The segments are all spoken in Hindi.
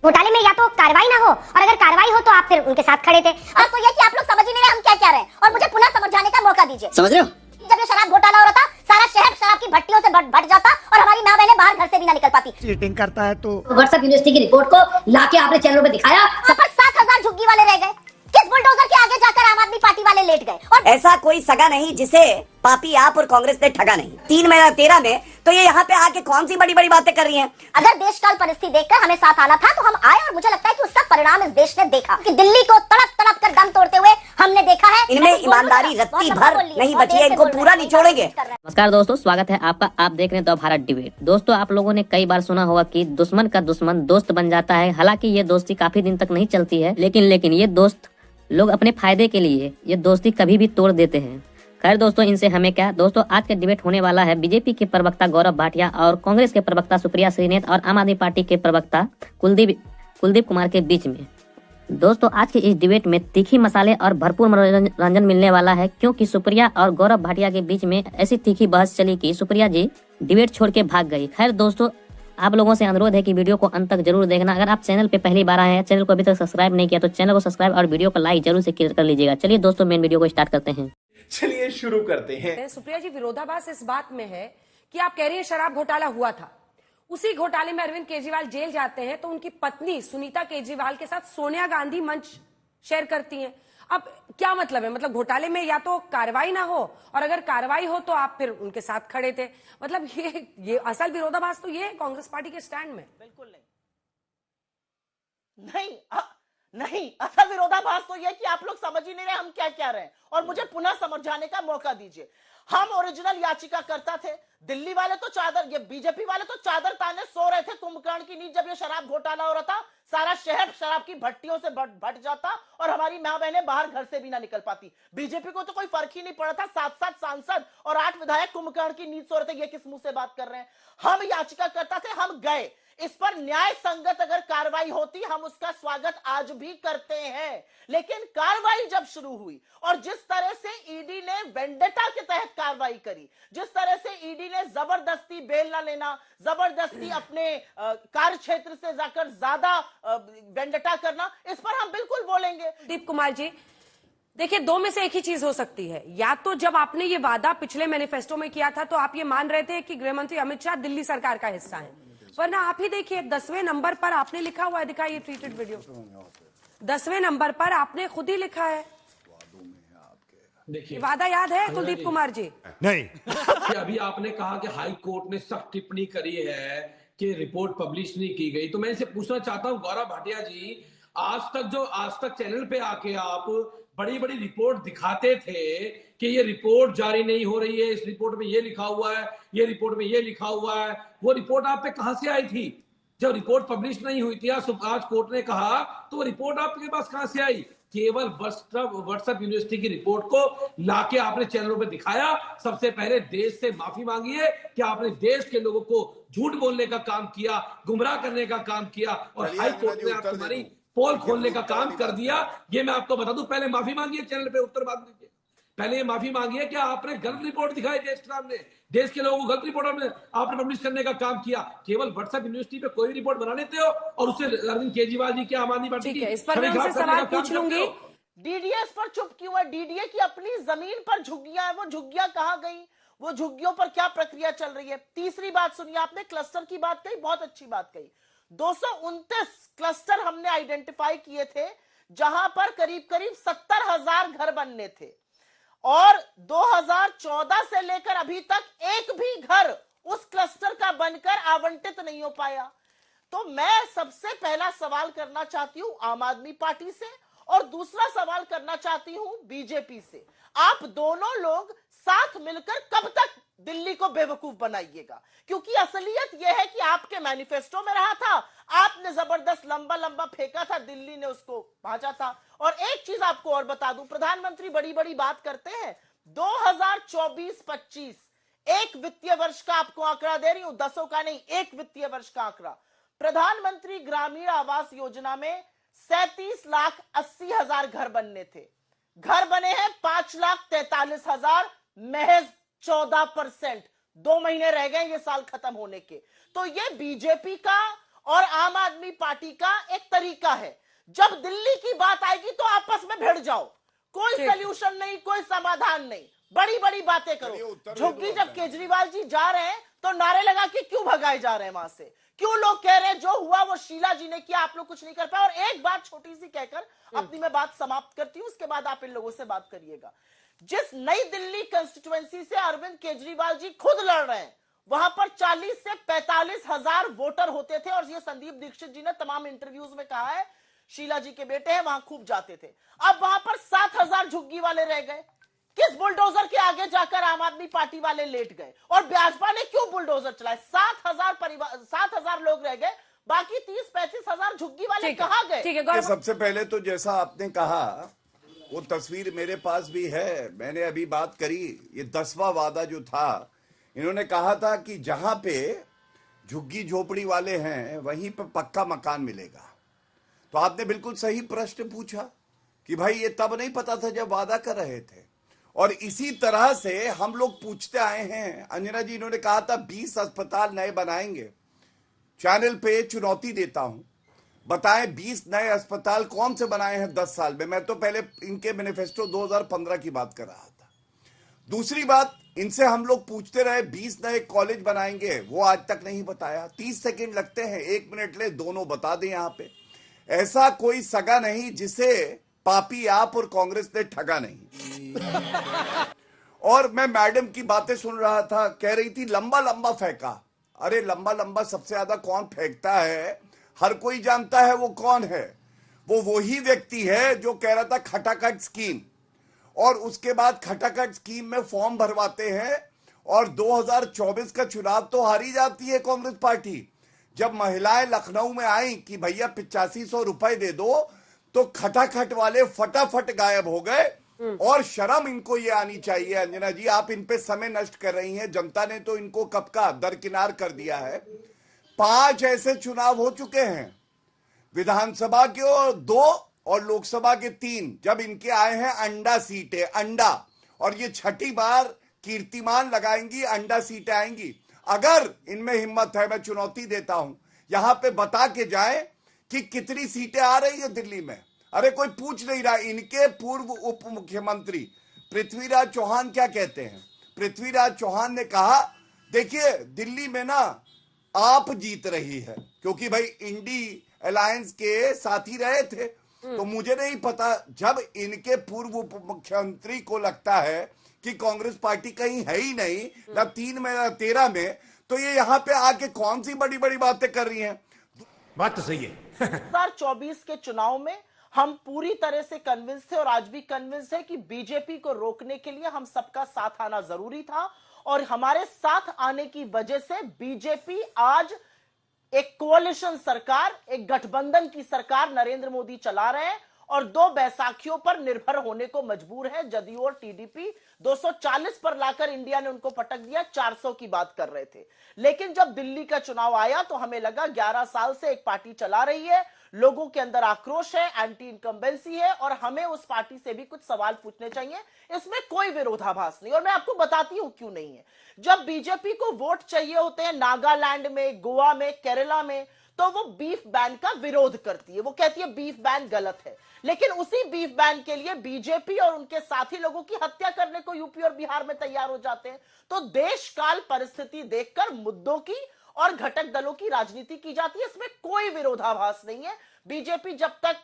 घोटाले में या तो कार्रवाई ना हो, और अगर कार्रवाई हो तो आप फिर उनके साथ खड़े थे। और तो ये कि आप लोग समझ ही नहीं रहे हम क्या कह रहे हैं, और मुझे पुनः समझाने का मौका दीजिए। समझ रहे हो? जब ये शराब घोटाला हो रहा था, सारा शहर शराब की भट्टियों से भट जाता और हमारी माँ बहनें बाहर घर से भी ना निकल पाती। चीटिंग करता है तो व्हाट्सएप यूनिवर्सिटी की रिपोर्ट को लाके आपने चैनलों पे दिखाया। पर 7,000 झुग्गी वाले रह गए। किस बुलडोजर के आगे जाकर आम आदमी पार्टी वाले लेट गए? और ऐसा कोई सगा नहीं जिसे पापी आप और कांग्रेस ने ठगा नहीं। 3/13 में तो ये यहाँ पे आके कौन सी बड़ी बड़ी बातें कर रही हैं। अगर देश काल परिस्थिति देखकर हमें साथ आना था तो हम आए, और मुझे लगता है कि उसका परिणाम इस देश ने देखा कि दिल्ली को तड़प तड़प कर दम तोड़ते हुए हमने देखा है। इनमें ईमानदारी रत्ती भर नहीं बची है, इनको पूरा निचोड़ेंगे। नमस्कार दोस्तों, स्वागत है आपका। आप देख रहे हैं द भारत डिबेट। दोस्तों, आप लोगों ने कई बार सुना होगा कि दुश्मन का दुश्मन दोस्त बन जाता है। हालांकि ये दोस्ती काफी दिन तक नहीं चलती है, लेकिन ये दोस्त लोग अपने फायदे के लिए ये दोस्ती कभी भी तोड़ देते हैं। खैर दोस्तों, इनसे हमें क्या। दोस्तों, आज का डिबेट होने वाला है बीजेपी के प्रवक्ता गौरव भाटिया और कांग्रेस के प्रवक्ता सुप्रिया श्रीनेत और आम आदमी पार्टी के प्रवक्ता कुलदीप कुमार के बीच में। दोस्तों, आज के इस डिबेट में तीखी मसाले और भरपूर मनोरंजन मिलने वाला है, क्योंकि सुप्रिया और गौरव भाटिया के बीच में ऐसी तीखी बहस चली कि सुप्रिया जी डिबेट छोड़ के भाग गई। खैर दोस्तों, आप लोगों से अनुरोध है कि वीडियो को अंत तक जरूर देखना। अगर आप चैनल पे पहली बार आए हैं, चैनल को अभी तक सब्सक्राइब नहीं किया तो चैनल को सब्सक्राइब और वीडियो को लाइक जरूर से कर लीजिएगा। चलिए दोस्तों, मेन वीडियो को स्टार्ट करते हैं। चलिए शुरू करते हैं। सुप्रिया जी, विरोधाभास इस बात में है कि आप कह रही हैं शराब घोटाला हुआ था, उसी घोटाले में अरविंद केजरीवाल जेल जाते हैं तो उनकी पत्नी सुनीता केजरीवाल के साथ सोनिया गांधी मंच शेयर करती हैं। अब क्या मतलब है? मतलब घोटाले में या तो कार्रवाई ना हो, और अगर कार्रवाई हो तो आप फिर उनके साथ खड़े थे। मतलब ये असल विरोधाभास तो ये है कांग्रेस पार्टी के स्टैंड में। बिल्कुल नहीं, असल विरोधाभास तो यह कि आप लोग समझ ही नहीं रहे हम क्या कह रहे हैं, और मुझे पुनः समझाने का मौका दीजिए। हम ओरिजिनल याचिका करता थे। दिल्ली वाले तो ये बीजेपी वाले तो चादर ताने सो रहे थे कुंभकर्ण की नींद। जब ये शराब घोटाला हो रहा था, सारा शहर शराब की भट्टियों से भट जाता और हमारी माँ बहनें बाहर घर से भी ना निकल पाती। बीजेपी को तो कोई फर्क ही नहीं पड़ा था। 7 सांसद और 8 विधायक कुंभकर्ण की नींद सो रहे थे। ये किस मुंह से बात कर रहे हैं? हम याचिका करता थे, हम गए। इस पर न्याय संगत अगर कार्रवाई होती, हम उसका स्वागत आज भी करते हैं। लेकिन कार्रवाई जब शुरू हुई और जिस तरह से ईडी ने वेंडेटा के तहत कार्रवाई करी, जिस तरह से ईडी ने जबरदस्ती बेल ना लेना, जबरदस्ती अपने कार्य क्षेत्र से जाकर ज्यादा वेंडेटा करना, इस पर हम बिल्कुल बोलेंगे। दीप कुमार जी, देखिए, दो में से एक ही चीज हो सकती है। या तो जब आपने ये वादा पिछले मैनिफेस्टो में किया था तो आप ये मान रहे थे कि गृहमंत्री अमित शाह दिल्ली सरकार का हिस्सा है, वरना आप ही देखिए 10वें नंबर पर आपने लिखा हुआ है, दिखाइए ट्वीटेड वीडियो। 10वें नंबर पर आपने खुद ही लिखा है। देखिए, वादा याद है कुलदीप कुमार जी? नहीं। अभी आपने कहा कि हाई कोर्ट ने सख्त टिप्पणी करी है कि रिपोर्ट पब्लिश नहीं की गई, तो मैं इसे पूछना चाहता हूं गौरव भाटिया जी, आज तक चैनल पे आके आप बड़ी बड़ी रिपोर्ट दिखाते थे कि ये रिपोर्ट जारी नहीं हो रही है, इस रिपोर्ट में ये लिखा हुआ है, ये रिपोर्ट में ये लिखा हुआ है, वो रिपोर्ट आप पे कहां से आई थी? जब रिपोर्ट पब्लिश नहीं हुई थी, आज कोर्ट ने कहा, तो वो रिपोर्ट आपके पास कहां से आई? केवल व्हाट्सएप यूनिवर्सिटी की रिपोर्ट को लाके आपने चैनलों पे दिखाया। सबसे पहले देश से माफी मांगी है कि आपने देश के लोगों को झूठ बोलने का काम किया, गुमराह करने का काम किया, और हाई कोर्ट ने आप तुम्हारी पोल खोलने का काम कर दिया। ये मैं आपको बता दूं, पहले माफी मांगिए, चैनल पे उत्तर बात दीजिए। पहले ये माफी मांगिए कि आपने गलत रिपोर्ट दिखाई देश के सामने, देश के लोगों को गलत रिपोर्ट आपने पब्लिश करने का काम किया। केवल व्हाट्सएप यूनिवर्सिटी पे कोई रिपोर्ट बना लेते हो और उससे अरविंद केजरीवाल जी के आम आदमी पार्टी की इस पर मैं उनसे सवाल पूछ लूंगी। डीडीएस पर चुप क्यों है? डीडीए की अपनी जमीन पर झुग्गियां है, वो झुग्गियां कहां गई? वो झुग्गियों पर क्या प्रक्रिया चल रही है? तीसरी बात सुनिए, आपने क्लस्टर की बात कही, बहुत अच्छी बात कही। 229 क्लस्टर हमने आइडेंटिफाई किए थे जहां पर करीब 70,000 घर बनने थे, और 2014 से लेकर अभी तक एक भी घर उस क्लस्टर का बनकर आवंटित नहीं हो पाया। तो मैं सबसे पहला सवाल करना चाहती हूं आम आदमी पार्टी से, और दूसरा सवाल करना चाहती हूं बीजेपी से। आप दोनों लोग साथ मिलकर कब तक दिल्ली को बेवकूफ बनाइएगा? क्योंकि असलियत यह है कि आपके मैनिफेस्टो में रहा था, आपने जबरदस्त लंबा लंबा फेंका था, दिल्ली ने उसको भांजा था। और एक चीज आपको और बता दूं, प्रधानमंत्री बड़ी बड़ी बात करते हैं। 2024-25 एक वित्तीय वर्ष का आपको आंकड़ा दे रही हूं, 10 का नहीं, एक वित्तीय वर्ष का आंकड़ा। प्रधानमंत्री ग्रामीण आवास योजना में 37,80,000 घर बनने थे, घर बने हैं 5,43,000, महज 14%। 2 महीने रह गए ये साल खत्म होने के। तो ये बीजेपी का और आम आदमी पार्टी का एक तरीका है, जब दिल्ली की बात आएगी तो आपस में भिड़ जाओ, कोई सलूशन नहीं, कोई समाधान नहीं, बड़ी बड़ी बातें करो। झुग्गी जब केजरीवाल जी जा रहे हैं तो नारे लगा के क्यों भगाए जा रहे हैं वहां से? क्यों लोग कह रहे हैं जो हुआ वो शीला जी ने किया, आप लोग कुछ नहीं कर पाए? और एक बात छोटी सी कहकर अपनी मैं बात समाप्त करती हूं, उसके बाद आप इन लोगों से बात करिएगा। जिस नई दिल्ली कंस्टिट्यूएंसी से अरविंद केजरीवाल जी खुद लड़ रहे हैं, वहां पर 40 से 45 हजार वोटर होते थे, और ये संदीप दीक्षित जी ने तमाम इंटरव्यूज में कहा है, शीला जी के बेटे हैं, वहां खूब जाते थे। अब वहां पर 7,000 झुग्गी वाले रह गए। किस बुलडोजर के आगे जाकर आम आदमी पार्टी वाले लेट गए? और भाजपा ने क्यों बुलडोजर चलाए? 7,000 लोग रह गए, बाकी 30-35 हजार झुग्गी वाले कहां गए? सबसे पहले तो जैसा आपने कहा, वो तस्वीर मेरे पास भी है, मैंने अभी बात करी, ये 10वां वादा जो था, इन्होंने कहा था कि जहां पे झुग्गी झोपड़ी वाले हैं वहीं पे पक्का मकान मिलेगा। तो आपने बिल्कुल सही प्रश्न पूछा कि भाई ये तब नहीं पता था जब वादा कर रहे थे, और इसी तरह से हम लोग पूछते आए हैं। अंजना जी, इन्होंने कहा था 20 अस्पताल नए बनाएंगे। चैनल पे चुनौती देता हूं, बताएं 20 नए अस्पताल कौन से बनाए हैं 10 साल में? मैं तो पहले इनके मैनिफेस्टो 2015 की बात कर रहा था। दूसरी बात, इनसे हम लोग पूछते रहे 20 नए कॉलेज बनाएंगे, वो आज तक नहीं बताया। 30 सेकंड लगते हैं, 1 मिनट ले दोनों बता दें। यहां पे ऐसा कोई सगा नहीं जिसे पापी आप और कांग्रेस ने ठगा नहीं। और मैं मैडम की बातें सुन रहा था, कह रही थी लंबा लंबा फेंका। अरे लंबा लंबा सबसे ज्यादा कौन फेंकता है? हर कोई जानता है वो कौन है। वो वही व्यक्ति है जो कह रहा था खटाखट स्कीम, और उसके बाद खटाखट स्कीम में फॉर्म भरवाते हैं, और 2024 का चुनाव तो हारी जाती है कांग्रेस पार्टी। जब महिलाएं लखनऊ में आई कि भैया 8500 रुपए दे दो, तो खटाखट वाले फटाफट गायब हो गए। और शर्म इनको ये आनी चाहिए। अंजना जी, आप इन पे समय नष्ट कर रही हैं। जनता ने तो इनको कब का दरकिनार कर दिया है। 5 ऐसे चुनाव हो चुके हैं, विधानसभा के 2 और लोकसभा के 3, जब इनके आए हैं अंडा सीटें, अंडा, और ये 6ठी बार कीर्तिमान लगाएंगी, अंडा सीटें आएंगी। अगर इनमें हिम्मत है, मैं चुनौती देता हूं, यहां पे बता के जाए कि कितनी सीटें आ रही है दिल्ली में। अरे कोई पूछ नहीं रहा। इनके पूर्व उप मुख्यमंत्री पृथ्वीराज चौहान क्या कहते हैं? पृथ्वीराज चौहान ने कहा, देखिए दिल्ली में ना आप जीत रही है, क्योंकि भाई इंडी अलायंस के साथी रहे थे। तो मुझे नहीं पता, जब इनके पूर्व उप मुख्यमंत्री को लगता है कि कांग्रेस पार्टी कहीं है ही नहीं, ना 3 में ना 13 में, तो ये यहाँ पे आके कौन सी बड़ी बड़ी बातें कर रही हैं? बात तो सही है। 2024 के चुनाव में हम पूरी तरह से कन्विंस थे, और आज भी कन्विंस है कि बीजेपी को रोकने के लिए हम सबका साथ आना जरूरी था। और हमारे साथ आने की वजह से बीजेपी आज एक कोalition सरकार, एक गठबंधन की सरकार नरेंद्र मोदी चला रहे हैं, और 2 बैसाखियों पर निर्भर होने को मजबूर है। जदयू और टीडीपी 240 पर लाकर इंडिया ने उनको पटक दिया, 400 की बात कर रहे थे। लेकिन जब दिल्ली का चुनाव आया तो हमें लगा 11 साल से एक पार्टी चला रही है, लोगों के अंदर आक्रोश है, एंटी इनकम्बेंसी है, और हमें उस पार्टी से भी कुछ सवाल पूछने चाहिए। इसमें कोई विरोधाभास नहीं, और मैं आपको बताती हूं क्यों नहीं है। जब बीजेपी को वोट चाहिए होते हैं नागालैंड में, गोवा में, केरला में, तो वो बीफ बैन का विरोध करती है। वो कहती है बीफ बैन गलत है, लेकिन उसी बीफ बैन के लिए बीजेपी और उनके साथी लोगों की हत्या करने को यूपी और बिहार में तैयार हो जाते हैं। तो देश काल परिस्थिति देखकर मुद्दों की और घटक दलों की राजनीति की जाती है, इसमें कोई विरोधाभास नहीं है। बीजेपी जब तक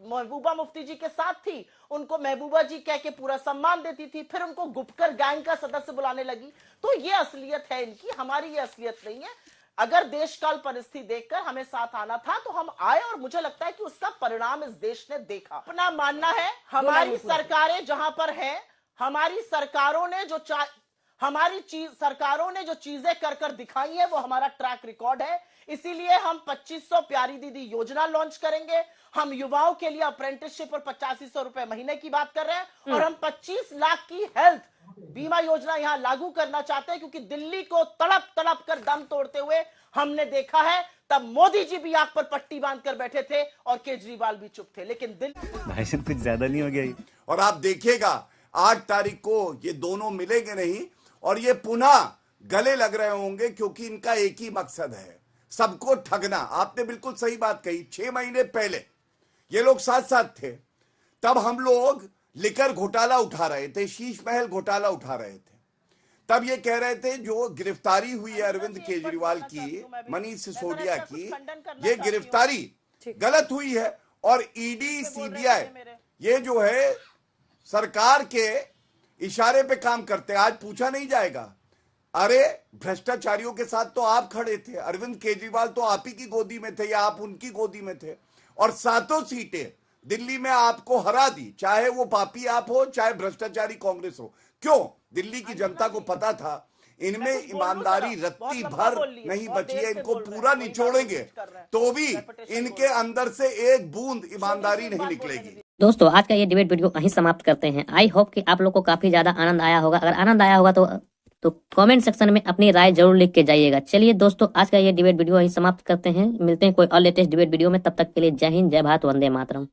महबूबा मुफ्ती जी के साथ थी, उनको महबूबा जी कह के पूरा सम्मान देती थी, फिर उनको गुपकर गैंग का सदस्य बुलाने लगी। तो ये असलियत है इनकी, हमारी ये असलियत नहीं है। अगर देश काल परिस्थिति देखकर हमें साथ आना था तो हम आए, और मुझे लगता है कि उसका परिणाम इस देश ने देखा। अपना मानना है, हमारी सरकारें जहां पर हैं, हमारी सरकारों ने जो चीजें कर कर दिखाई है वो हमारा ट्रैक रिकॉर्ड है। इसीलिए हम 2500 प्यारी दीदी योजना लॉन्च करेंगे। हम युवाओं के लिए अप्रेंटिसशिप और 8500 रुपए महीने की बात कर रहे हैं, और हम 25 लाख की हेल्थ बीमा योजना यहां लागू करना चाहते हैं, क्योंकि दिल्ली को तड़प तड़प कर दम तोड़ते हुए हमने देखा है। तब मोदी जी भी आंख पर पट्टी बांधकर बैठे थे और केजरीवाल भी चुप थे, लेकिन भाई साहब कुछ ज्यादा नहीं हो गया? और आप देखिएगा 8 तारीख को ये दोनों मिलेंगे नहीं, और ये पुनः गले लग रहे होंगे, क्योंकि इनका एक ही मकसद है, सबको ठगना। आपने बिल्कुल सही बात कही। 6 महीने पहले ये लोग साथ साथ थे, तब हम लोग लिकर घोटाला उठा रहे थे, शीश महल घोटाला उठा रहे थे। तब ये कह रहे थे जो गिरफ्तारी हुई है अरविंद केजरीवाल की, मनीष सिसोदिया की, ये गिरफ्तारी गलत हुई है और ईडी सीबीआई ये जो है सरकार के इशारे पे काम करते हैं। आज पूछा नहीं जाएगा। अरे भ्रष्टाचारियों के साथ तो आप खड़े थे, अरविंद केजरीवाल तो आप ही की गोदी में थे या आप उनकी गोदी में थे, और 7 सीटें दिल्ली में आपको हरा दी, चाहे वो पापी आप हो चाहे भ्रष्टाचारी कांग्रेस हो। क्यों? दिल्ली की जनता को पता था इनमें ईमानदारी रत्ती भर नहीं बची है, इनको पूरा निचोड़ेंगे तो भी इनके अंदर से एक बूंद ईमानदारी नहीं निकलेगी। दोस्तों आज का ये डिबेट वीडियो यहीं समाप्त करते हैं। आई होप कि आप लोग को काफी ज्यादा आनंद आया होगा। अगर आनंद आया होगा तो कमेंट सेक्शन में अपनी राय जरूर लिख के जाइएगा। चलिए दोस्तों आज का ये डिबेट वीडियो यहीं समाप्त करते हैं। मिलते हैं कोई और लेटेस्ट डिबेट वीडियो में। तब तक के लिए जय हिंद, जय भारत, वंदे मातरम।